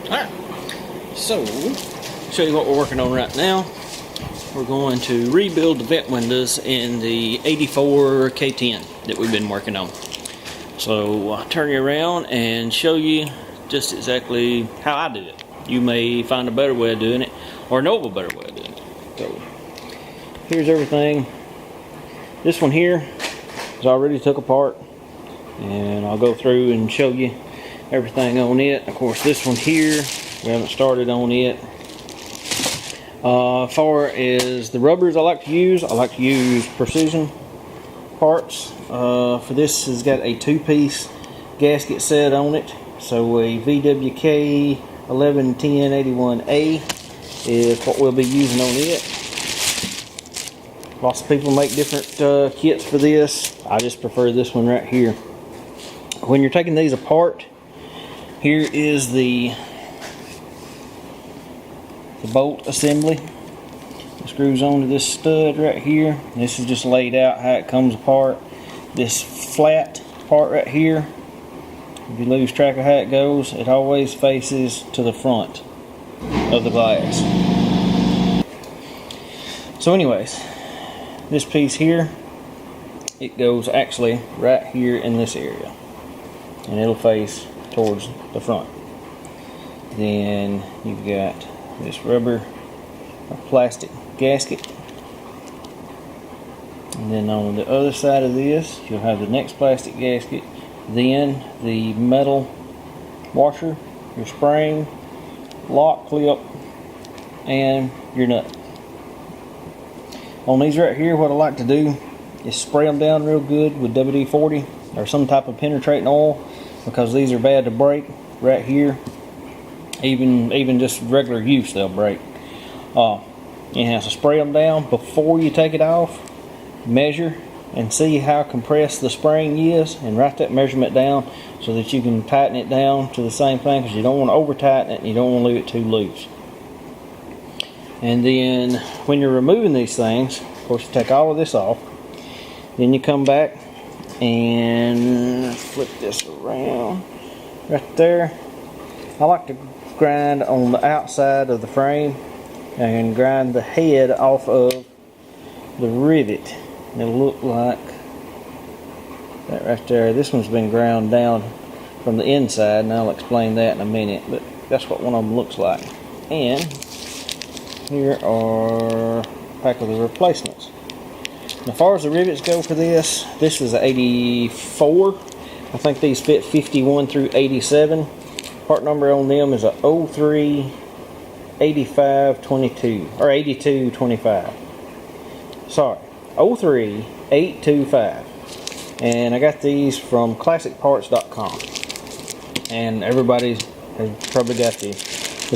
Alright, so show you what we're working on right now. We're going to rebuild the vent windows in the 84 K10 that we've been working on. So I'll turn you around and show you just exactly how I do it. You may find a better way of doing it or know of a better way of doing it. So here's everything. This one here is already took apart, and I'll go through and show you everything on it. Of course, this one here, we haven't started on it. As far as the rubbers I like to use Precision parts. For this has got a 2-piece gasket set on it. So a VWK 111081A is what we'll be using on it. Lots of people make different kits for this. I just prefer this one right here. When you're taking these apart, here is the bolt assembly. It screws onto this stud right here. This is just laid out how it comes apart. This flat part right here, if you lose track of how it goes, it always faces to the front of the glass. So anyways, this piece here, it goes actually right here in this area, and it'll face towards the front. Then you've got this rubber or plastic gasket, and then on the other side of this you'll have the next plastic gasket, then the metal washer, your spring, lock clip, and your nut. On these right here, what I like to do is spray them down real good with WD-40 or some type of penetrating oil, because these are bad to break right here. Even just regular use, they'll break. You have to spray them down before you take it off. Measure and see how compressed the spring is, and write that measurement down so that you can tighten it down to the same thing, because you don't want to over tighten it and you don't want to leave it too loose. And then when you're removing these things, of course, you take all of this off. Then you come back and flip this around right there. I like to grind on the outside of the frame and grind the head off of the rivet. And it'll look like that right there. This one's been ground down from the inside, and I'll explain that in a minute, but that's what one of them looks like. And here are a pack of the replacements. As far as the rivets go for this is an 84. I think these fit 51 through 87. Part number on them is a 03 8522 or 8225. Sorry, 03 825. And I got these from classicparts.com. And everybody has probably got the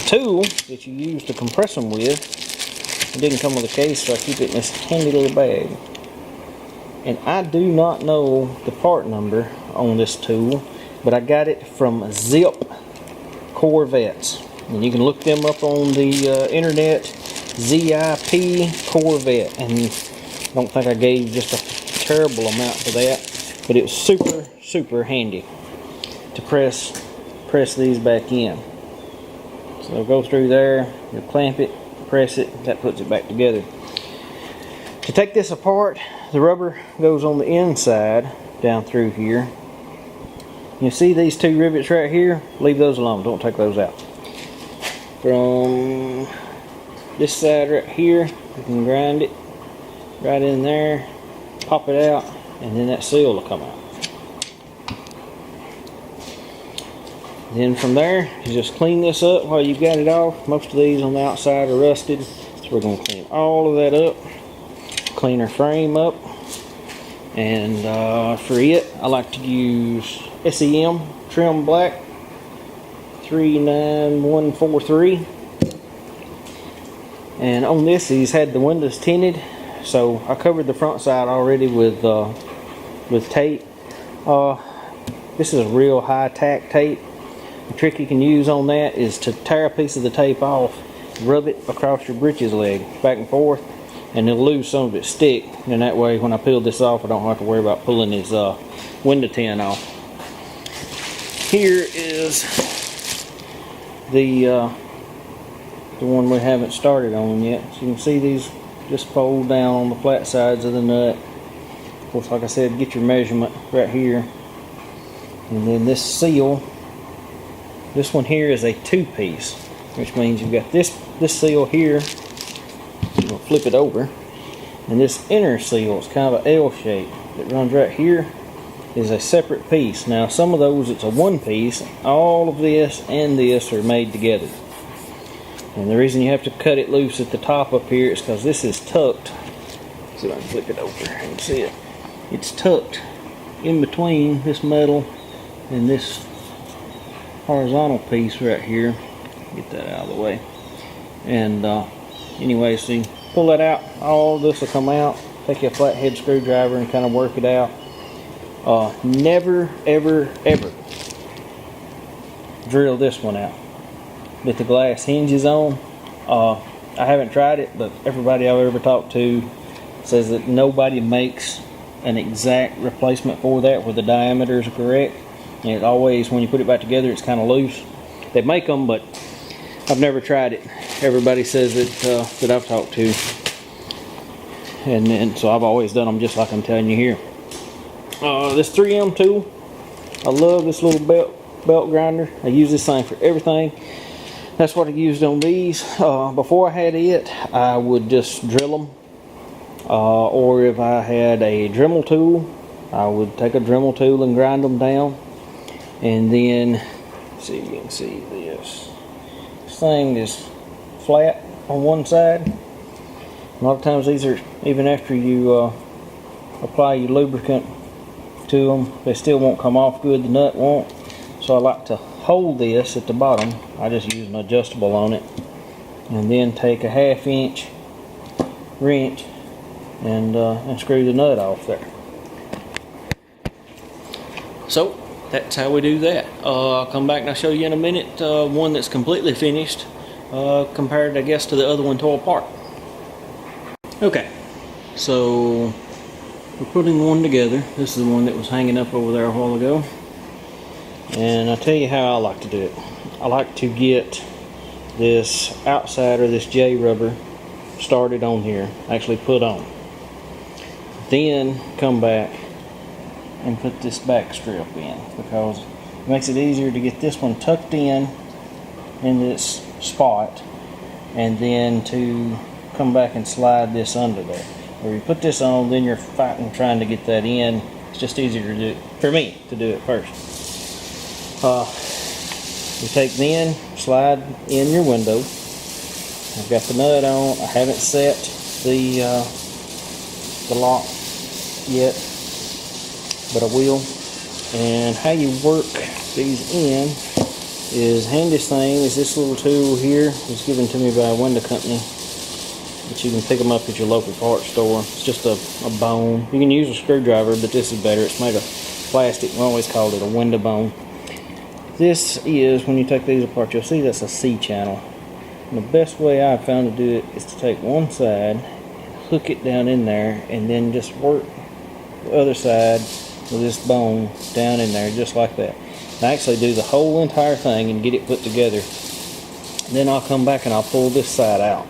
tool that you use to compress them with. It didn't come with a case, so I keep it in this handy little bag. And I do not know the part number on this tool, but I got it from Zip Corvettes, and you can look them up on the internet. ZIP Corvette, and I don't think I gave just a terrible amount for that, but it was super handy to press these back in. So go through there, you clamp it, press it, that puts it back together. To take this apart, the rubber goes on the inside down through here. You see these two rivets right here? Leave those alone, don't take those out. From this side right here, you can grind it right in there, pop it out, and then that seal will come out. Then from there, you just clean this up while you've got it off. Most of these on the outside are rusted, so we're going to clean all of that up, clean our frame up. And for it, I like to use SEM Trim Black 39143. And on this, he's had the windows tinted, so I covered the front side already with tape. This is a real high tack tape. The trick you can use on that is to tear a piece of the tape off, rub it across your britches leg back and forth, and it'll lose some of its stick. And that way, when I peel this off, I don't have to worry about pulling his window tin off. Here is the one we haven't started on yet. So you can see these just fold down on the flat sides of the nut. Of course, like I said, get your measurement right here. And then this seal, this one here is a 2-piece, which means you've got this seal here. We'll flip it over, and this inner seal is kind of an L shape that runs right here, is a separate piece. Now some of those it's a 1-piece. All of this and this are made together. And the reason you have to cut it loose at the top up here is because this is tucked. Let's see if I can flip it over and see it. It's tucked in between this metal and this horizontal piece right here. Get that out of the way. And anyway, so you pull that out. All this will come out. Take your flathead screwdriver and kind of work it out. Never, ever, ever drill this one out that the glass hinges on. I haven't tried it, but everybody I've ever talked to says that nobody makes an exact replacement for that where the diameters are correct. And it always, when you put it back together, it's kind of loose. They make them, but I've never tried it. Everybody says that that I've talked to, and so I've always done them just like I'm telling you here. This 3M tool, I love this little belt grinder. I use this thing for everything. That's what I used on these. Before I had it, I would just drill them. Or if I had a Dremel tool, I would take a Dremel tool and grind them down. And then, see if you can see this. This thing is flat on one side. A lot of times these are, even after you apply your lubricant to them, they still won't come off good, the nut won't. So I like to hold this at the bottom. I just use an adjustable on it, and then take a 1/2-inch wrench and screw the nut off there. So that's how we do that. I'll come back and I'll show you in a minute one that's completely finished compared, I guess, to the other one tore apart. Okay, so we're putting one together. This is the one that was hanging up over there a while ago. And I'll tell you how I like to do it. I like to get this outside, or this J rubber, started on here, actually put on. Then come back and put this back strip in, because it makes it easier to get this one tucked in this spot, and then to come back and slide this under there. Where you put this on, then you're fighting trying to get that in. It's just easier to do, for me, to do it first. You take then, slide in your window. I've got the nut on. I haven't set the lock yet, but I will. And how you work these in is, handiest thing is this little tool here. It's given to me by a window company, but you can pick them up at your local parts store. It's just a bone. You can use a screwdriver, but this is better. It's made of plastic. We always called it a window bone. This is, when you take these apart, you'll see that's a C channel. And the best way I've found to do it is to take one side, hook it down in there, and then just work the other side with this bone down in there, just like that. And I actually do the whole entire thing and get it put together. Then I'll come back and I'll pull this side out.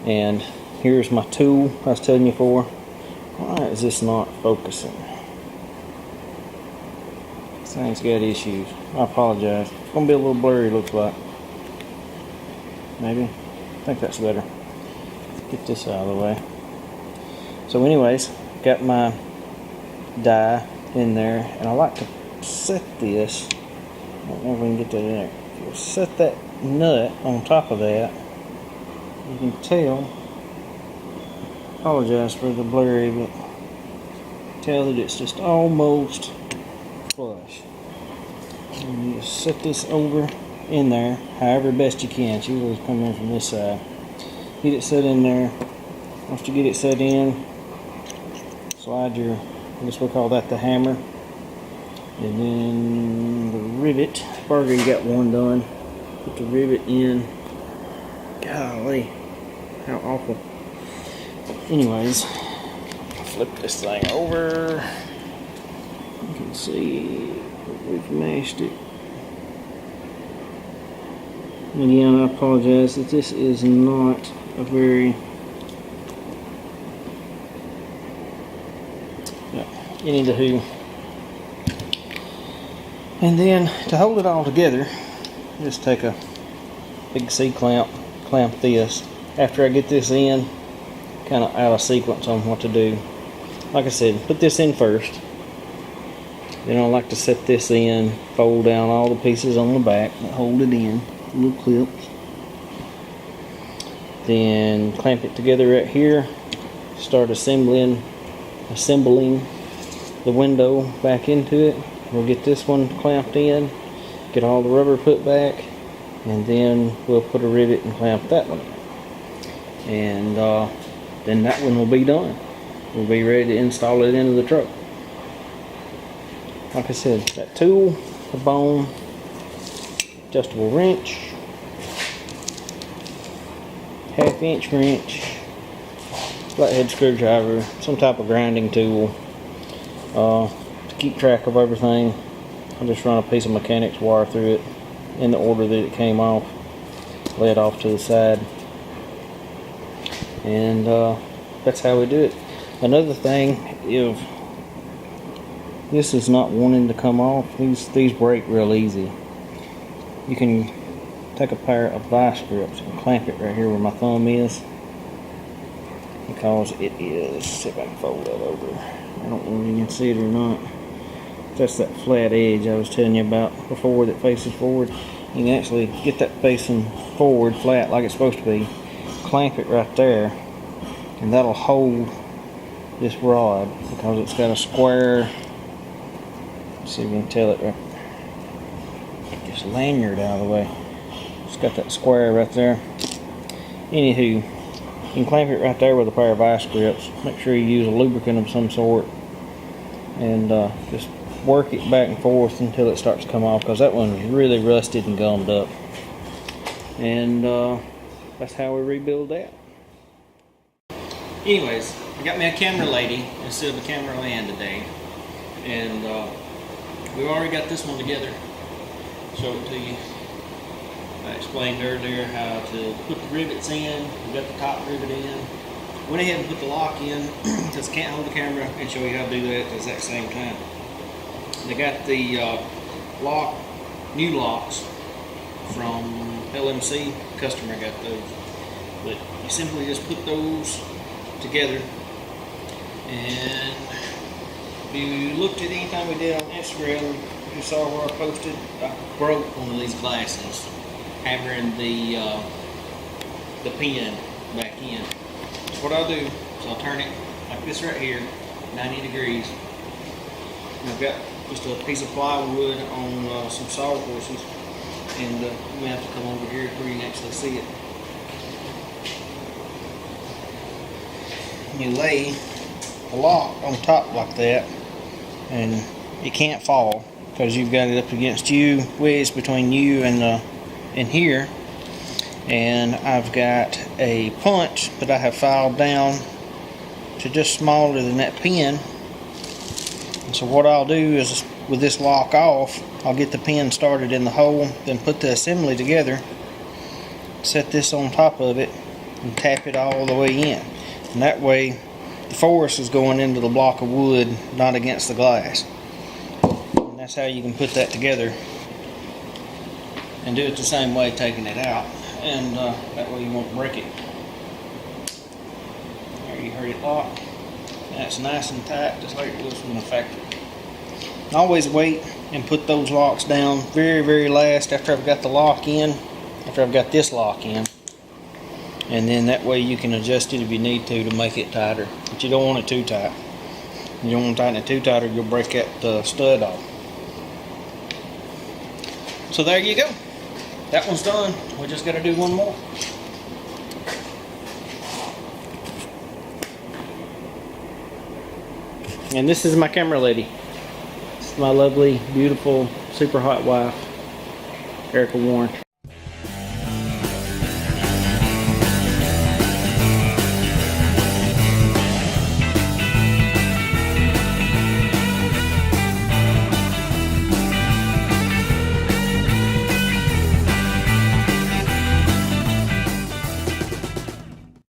And here's my tool I was telling you for. Why is this not focusing? This thing's got issues. I apologize. It's going to be a little blurry, looks like. Maybe. I think that's better. Get this out of the way. So anyways, got my die in there, and I like to set this. I don't know if we can get that in there. If you set that nut on top of that, you can tell. Apologize for the blurry, but tell that it's just almost flush. And you just set this over in there, however best you can. It's usually coming in from this side. Get it set in there. Once you get it set in, slide your, I guess we'll call that the hammer, and then the rivet. I've already got one done. Put the rivet in. Golly, how awful. Anyways, flip this thing over. You can see we've mashed it. Again, I apologize that this is not a very... Anywho. And then to hold it all together, just take a big C-clamp, clamp this. After I get this in, kind of out of sequence on what to do. Like I said, put this in first. Then I like to set this in, fold down all the pieces on the back, hold it in, little clips. Then clamp it together right here. Start assembling the window back into it. We'll get this one clamped in, get all the rubber put back, and then we'll put a rivet and clamp that one. And then that one will be done. We'll be ready to install it into the truck. Like I said, that tool, the bone, adjustable wrench, 1/2" wrench, flathead screwdriver, some type of grinding tool. To keep track of everything, I just run a piece of mechanics wire through it in the order that it came off, lay it off to the side, and that's how we do it. Another thing, if this is not wanting to come off, these break real easy. You can take a pair of vice grips and clamp it right here where my thumb is, because it is, see if I can fold that over. I don't know if you can see it or not. That's that flat edge I was telling you about before that faces forward. You can actually get that facing forward flat like it's supposed to be, clamp it right there, and that'll hold this rod because it's got a square, let's see if you can tell it right, get this lanyard out of the way. It's got that square right there. Anywho, you can clamp it right there with a pair of vice grips. Make sure you use a lubricant of some sort, and just work it back and forth until it starts to come off, because that one's really rusted and gummed up. And that's how we rebuild that. Anyways, I got me a camera lady instead of a camera man today, and we've already got this one together. Show it to you. I explained earlier how to put the rivets in. We got the top rivet in. Went ahead and put the lock in because I can't hold the camera and show you how to do that at the exact same time. They got the new locks from LMC. Customer got those, but you simply just put those together. And if you looked at anything we did on Instagram, you saw where I posted, I broke one of these glasses, hammering the pin back in. So what I'll do is I'll turn it like this right here, 90 degrees. And I've got just a piece of plywood on some sawhorses, and I'm gonna have to come over here where you can actually see it. You lay the lock on top like that, and it can't fall because you've got it up against you, wedged between you and here. And I've got a punch that I have filed down to just smaller than that pin. And so what I'll do is, with this lock off, I'll get the pin started in the hole, then put the assembly together, set this on top of it, and tap it all the way in. And that way the force is going into the block of wood, not against the glass. And that's how you can put that together and do it the same way, taking it out, and that way you won't break it. There, you heard it lock. That's nice and tight, just like it was from the factory. Always wait and put those locks down very, very last after I've got the lock in, after I've got this lock in. And then that way you can adjust it if you need to make it tighter. But you don't want it too tight. You don't want to tighten it too tight or you'll break that stud off. So there you go. That one's done. We just got to do one more. And this is my camera lady. This is my lovely, beautiful, super hot wife, Erica Warren.